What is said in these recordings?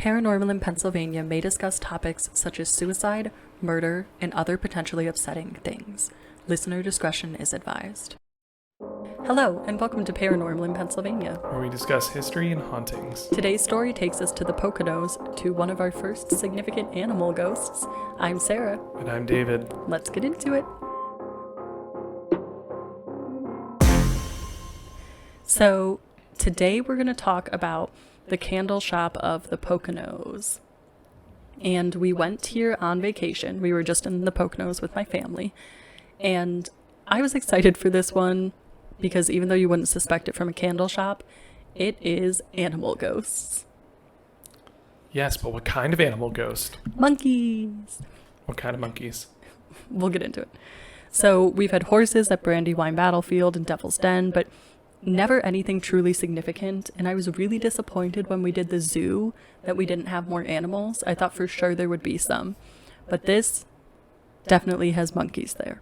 Paranormal in Pennsylvania may discuss topics such as suicide, murder, and other potentially upsetting things. Listener discretion is advised. Hello, and welcome to Paranormal in Pennsylvania, where we discuss history and hauntings. Today's story takes us to the Poconos, to one of our first significant animal ghosts. I'm Sarah. And I'm David. Let's get into it. So, today we're going to talk about the candle shop of the Poconos. And we went here on vacation. We were just in the Poconos with my family. And I was excited for this one because even though you wouldn't suspect it from a candle shop, it is animal ghosts. Yes, but what kind of animal ghost? Monkeys. What kind of monkeys? We'll get into it. So we've had horses at Brandywine Battlefield and Devil's Den, but never anything truly significant. And I was really disappointed when we did the zoo that we didn't have more animals. I thought for sure there would be some, but this definitely has monkeys there.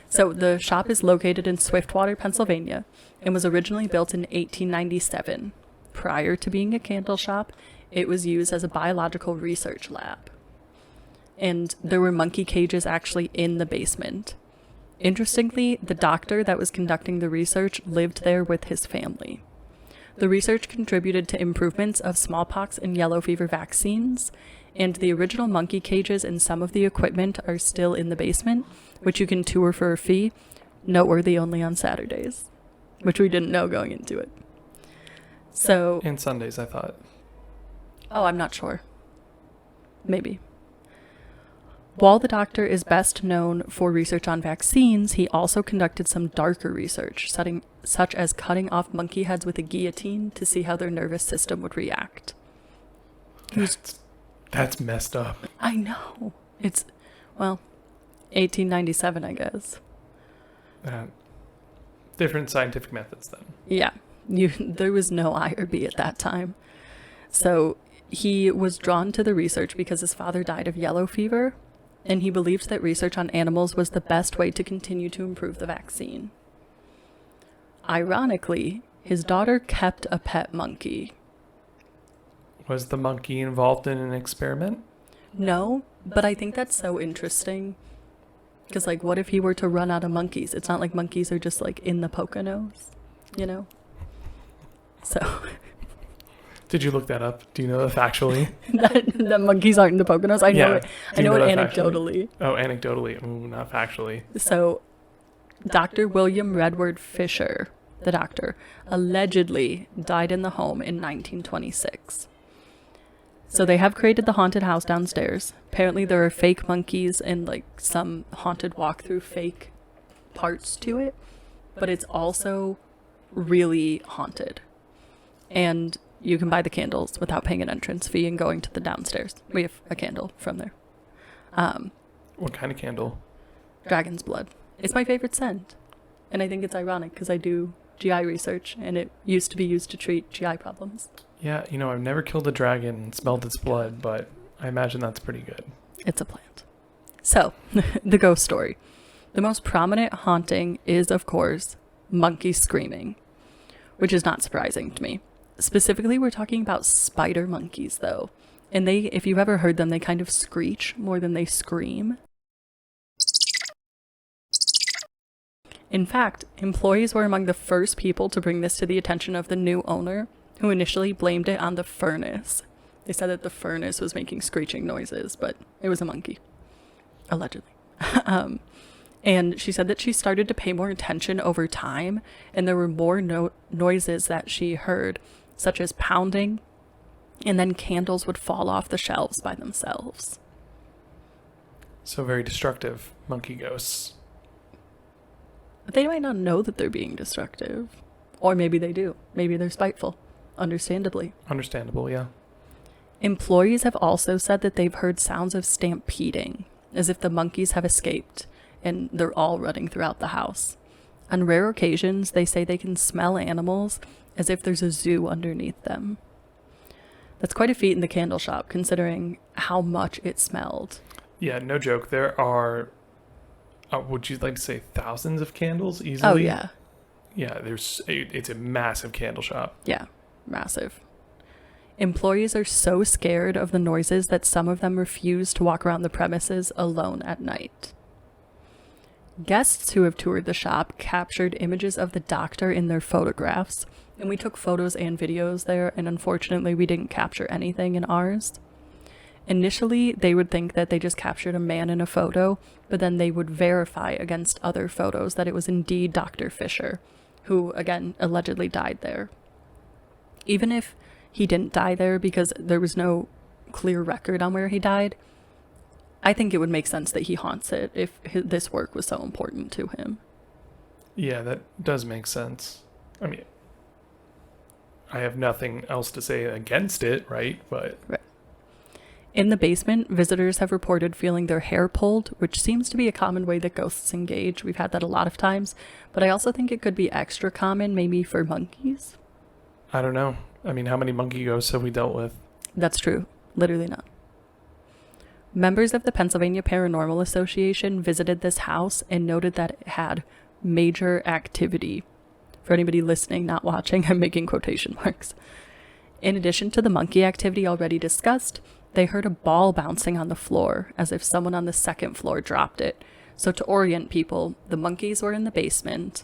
So the shop is located in Swiftwater, Pennsylvania, and was originally built in 1897. Prior to being a candle shop, it was used as a biological research lab. And there were monkey cages actually in the basement. Interestingly, the doctor that was conducting the research lived there with his family. The research contributed to improvements of smallpox and yellow fever vaccines, and the original monkey cages and some of the equipment are still in the basement, which you can tour for a fee, noteworthy only on Saturdays, which we didn't know going into it. So, and Sundays, I thought. Oh, I'm not sure. Maybe. While the doctor is best known for research on vaccines, he also conducted some darker research, such as cutting off monkey heads with a guillotine to see how their nervous system would react. That's messed up. I know. It's, 1897, I guess. Different scientific methods then. Yeah. There was no IRB at that time. So he was drawn to the research because his father died of yellow fever, and he believed that research on animals was the best way to continue to improve the vaccine. Ironically, his daughter kept a pet monkey. Was the monkey involved in an experiment? No, but I think that's so interesting. Because, what if he were to run out of monkeys? It's not like monkeys are just, in the Poconos, you know? So... Did you look that up? Do you know that factually? that monkeys aren't in the Poconos? I know it. I know it anecdotally. Oh, anecdotally. Ooh, not factually. So, Dr. William Redward Fisher, the doctor, allegedly died in the home in 1926. So they have created the haunted house downstairs. Apparently there are fake monkeys and some haunted walkthrough fake parts to it, but it's also really haunted. And you can buy the candles without paying an entrance fee and going to the downstairs. We have a candle from there. What kind of candle? Dragon's blood. It's my favorite scent. And I think it's ironic because I do GI research and it used to be used to treat GI problems. Yeah, I've never killed a dragon and smelled its blood, but I imagine that's pretty good. It's a plant. So, the ghost story. The most prominent haunting is, of course, monkey screaming, which is not surprising to me. Specifically, we're talking about spider monkeys, though. And if you've ever heard them, they kind of screech more than they scream. In fact, employees were among the first people to bring this to the attention of the new owner, who initially blamed it on the furnace. They said that the furnace was making screeching noises, but it was a monkey. Allegedly. And she said that she started to pay more attention over time, and there were more noises that she heard, such as pounding, and then candles would fall off the shelves by themselves. So very destructive monkey ghosts. They might not know that they're being destructive. Or maybe they do. Maybe they're spiteful. Understandably. Understandable, yeah. Employees have also said that they've heard sounds of stampeding, as if the monkeys have escaped, and they're all running throughout the house. On rare occasions, they say they can smell animals as if there's a zoo underneath them. That's quite a feat in the candle shop, considering how much it smelled. Yeah, no joke. There are, would you like to say thousands of candles easily? Oh, yeah. Yeah, it's a massive candle shop. Yeah, massive. Employees are so scared of the noises that some of them refuse to walk around the premises alone at night. Guests who have toured the shop captured images of the doctor in their photographs, and we took photos and videos there, and unfortunately we didn't capture anything in ours. Initially, they would think that they just captured a man in a photo, but then they would verify against other photos that it was indeed Dr. Fisher, who, again, allegedly died there. Even if he didn't die there because there was no clear record on where he died, I think it would make sense that he haunts it if this work was so important to him. Yeah, that does make sense. I mean, I have nothing else to say against it, right? But right. In the basement, visitors have reported feeling their hair pulled, which seems to be a common way that ghosts engage. We've had that a lot of times, but I also think it could be extra common maybe for monkeys. I don't know. I mean, how many monkey ghosts have we dealt with? That's true. Literally none. Members of the Pennsylvania Paranormal Association visited this house and noted that it had major activity. For anybody listening, not watching, I'm making quotation marks. In addition to the monkey activity already discussed, they heard a ball bouncing on the floor as if someone on the second floor dropped it. So to orient people, the monkeys were in the basement.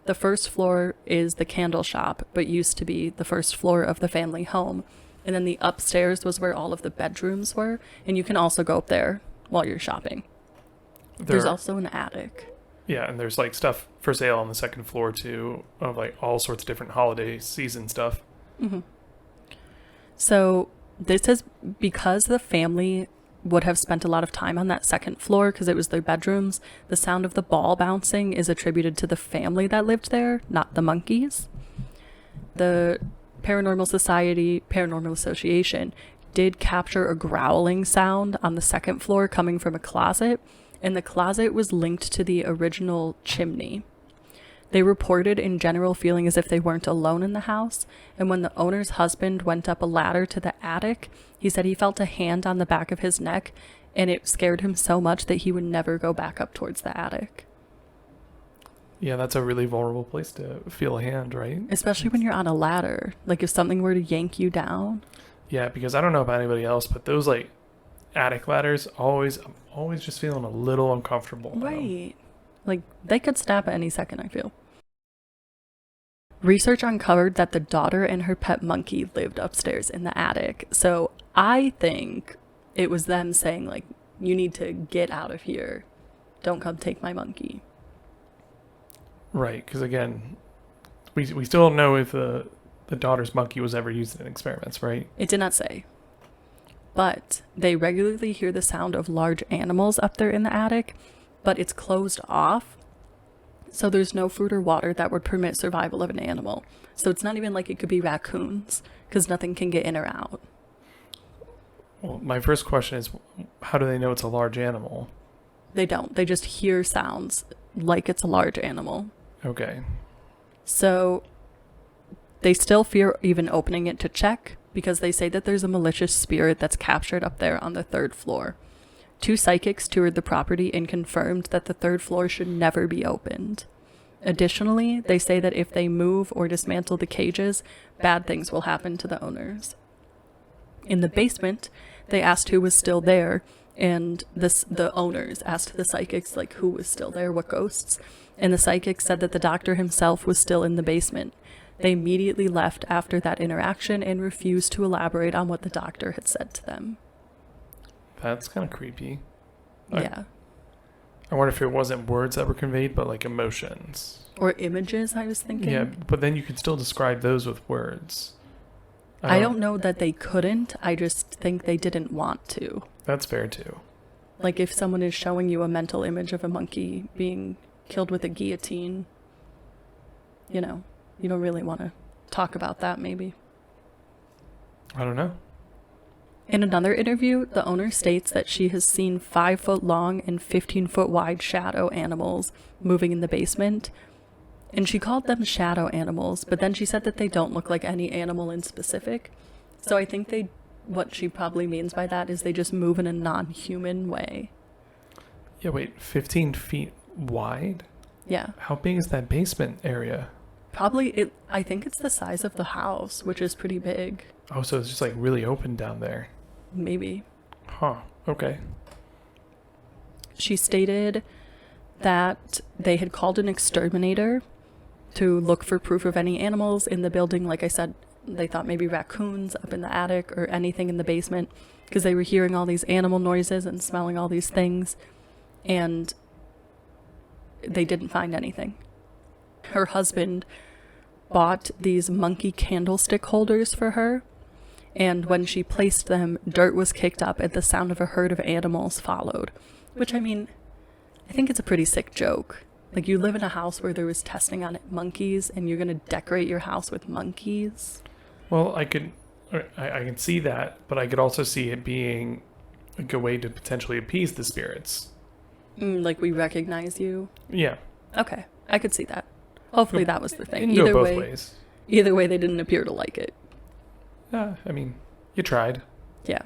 The first floor is the candle shop, but used to be the first floor of the family home. And then the upstairs was where all of the bedrooms were, and you can also go up there while you're shopping. There's also an attic. Yeah, and there's like stuff for sale on the second floor too, of like all sorts of different holiday season stuff. Mm-hmm. So this is because the family would have spent a lot of time on that second floor because it was their bedrooms. The sound of the ball bouncing is attributed to the family that lived there, not the monkeys. The Paranormal Association did capture a growling sound on the second floor coming from a closet, and the closet was linked to the original chimney. They reported in general feeling as if they weren't alone in the house, and when the owner's husband went up a ladder to the attic, he said he felt a hand on the back of his neck, and it scared him so much that he would never go back up towards the attic. Yeah, that's a really vulnerable place to feel a hand, right? Especially when you're on a ladder. Like if something were to yank you down. Yeah, because I don't know about anybody else, but those like attic ladders, I'm always just feeling a little uncomfortable. Right. Like they could snap at any second, I feel. Research uncovered that the daughter and her pet monkey lived upstairs in the attic. So I think it was them saying like, you need to get out of here. Don't come take my monkey. Right, because again, we still don't know if the daughter's monkey was ever used in experiments, right? It did not say. But they regularly hear the sound of large animals up there in the attic, but it's closed off. So there's no food or water that would permit survival of an animal. So it's not even like it could be raccoons, because nothing can get in or out. Well, my first question is, how do they know it's a large animal? They don't. They just hear sounds like it's a large animal. Okay. So they still fear even opening it to check because they say that there's a malicious spirit that's captured up there on the third floor. 2 psychics toured the property and confirmed that the third floor should never be opened. Additionally, they say that if they move or dismantle the cages, bad things will happen to the owners. In the basement, they asked who was still there, and the owners asked the psychics like who was still there, what ghosts, and the psychics said that the doctor himself was still in the basement. They immediately left after that interaction and refused to elaborate on what the doctor had said to them. That's kind of creepy. Yeah. I wonder if it wasn't words that were conveyed, but like emotions. Or images, I was thinking. Yeah, but then you could still describe those with words. I don't know that they couldn't. I just think they didn't want to. That's fair too. Like if someone is showing you a mental image of a monkey being killed with a guillotine, you know, you don't really want to talk about that maybe. I don't know. In another interview, the owner states that she has seen 5-foot long and 15-foot wide shadow animals moving in the basement. And she called them shadow animals, but then she said that they don't look like any animal in specific. So I think what she probably means by that is they just move in a non-human way. Yeah, wait, 15 feet wide? Yeah. How big is that basement area? I think it's the size of the house, which is pretty big. Oh, so it's just like really open down there. Maybe. Huh. Okay. She stated that they had called an exterminator to look for proof of any animals in the building. Like I said, they thought maybe raccoons up in the attic or anything in the basement, because they were hearing all these animal noises and smelling all these things, and they didn't find anything. Her husband bought these monkey candlestick holders for her, and when she placed them, dirt was kicked up and the sound of a herd of animals followed. Which, I mean, I think it's a pretty sick joke. Like, you live in a house where there was testing on monkeys, and you're gonna decorate your house with monkeys? Well, I can see that, but I could also see it being like a way to potentially appease the spirits. Like, we recognize you? Yeah. Okay, I could see that. Hopefully that was the thing. It can go both ways. Either way, they didn't appear to like it. I mean, you tried. Yeah.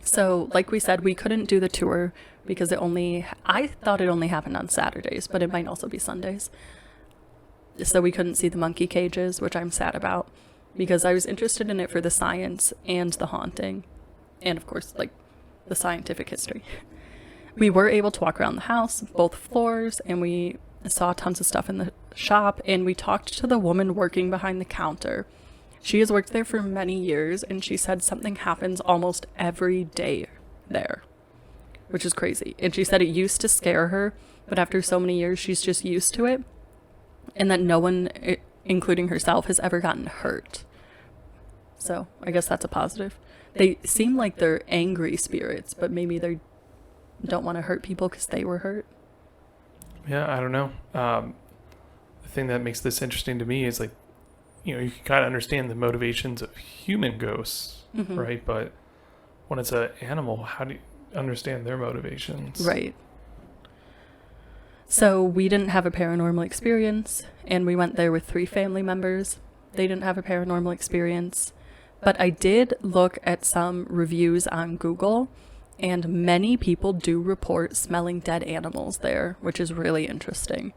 So, like we said, we couldn't do the tour because I thought it only happened on Saturdays, but it might also be Sundays. So we couldn't see the monkey cages, which I'm sad about, because I was interested in it for the science and the haunting, and of course, like, the scientific history. We were able to walk around the house, both floors, and we saw tons of stuff in the shop, and we talked to the woman working behind the counter. She has worked there for many years, and she said something happens almost every day there, which is crazy. And she said it used to scare her, but after so many years, she's just used to it, and that no one, including herself, has ever gotten hurt. So I guess that's a positive. They seem like they're angry spirits, but maybe they don't want to hurt people because they were hurt. Yeah, I don't know. The thing that makes this interesting to me is, like, you know, you can kind of understand the motivations of human ghosts, right? But when it's an animal, how do you understand their motivations? Right. So we didn't have a paranormal experience, and we went there with 3 family members. They didn't have a paranormal experience, but I did look at some reviews on Google, and many people do report smelling dead animals there, which is really interesting.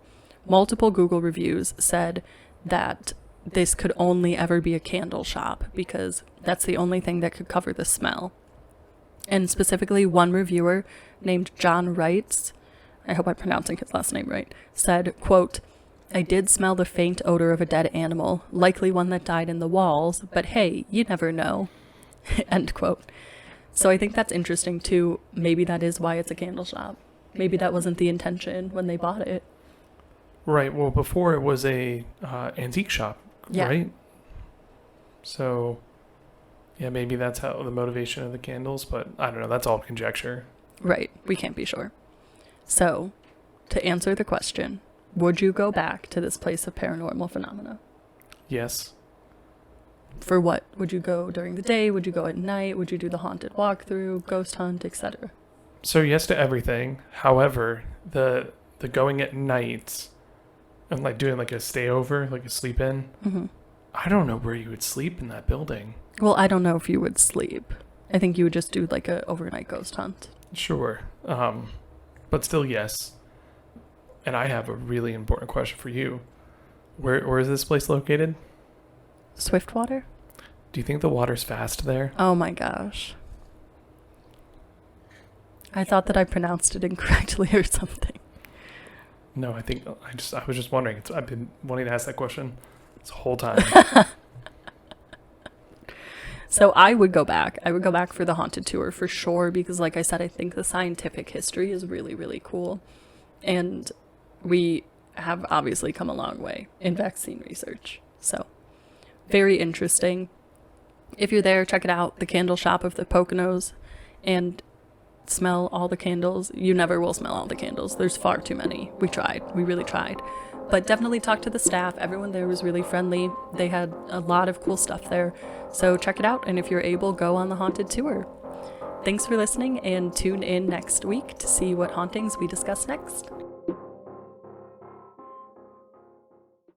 Multiple Google reviews said that this could only ever be a candle shop because that's the only thing that could cover the smell. And specifically, one reviewer named John Wrights, I hope I'm pronouncing his last name right, said, quote, "I did smell the faint odor of a dead animal, likely one that died in the walls, but hey, you never know." End quote. So I think that's interesting too. Maybe that is why it's a candle shop. Maybe that wasn't the intention when they bought it. Right. Well, before it was a antique shop, yeah. Right? So, yeah, maybe that's how the motivation of the candles, but I don't know. That's all conjecture. Right. We can't be sure. So, to answer the question, would you go back to this place of paranormal phenomena? Yes. For what? Would you go during the day? Would you go at night? Would you do the haunted walkthrough, ghost hunt, etc.? So yes to everything. However, the going at night and like doing like a stay over, like a sleep in, I don't know where you would sleep in that building. Well, I don't know if you would sleep. I think you would just do like a overnight ghost hunt. Sure. But still, yes. And I have a really important question for you. Where is this place located? Swiftwater? Do you think the water's fast there? Oh my gosh. I thought that I pronounced it incorrectly or something. No, I was just wondering. I've been wanting to ask that question this whole time. So I would go back. I would go back for the haunted tour for sure, because like I said, I think the scientific history is really, really cool. And we have obviously come a long way in vaccine research. So very interesting. If you're there, check it out. The candle shop of the Poconos, and smell all the candles. You never will smell all the candles. There's far too many. We tried. We really tried. But definitely talk to the staff. Everyone there was really friendly. They had a lot of cool stuff there. So check it out. And if you're able, go on the haunted tour. Thanks for listening, and tune in next week to see what hauntings we discuss next.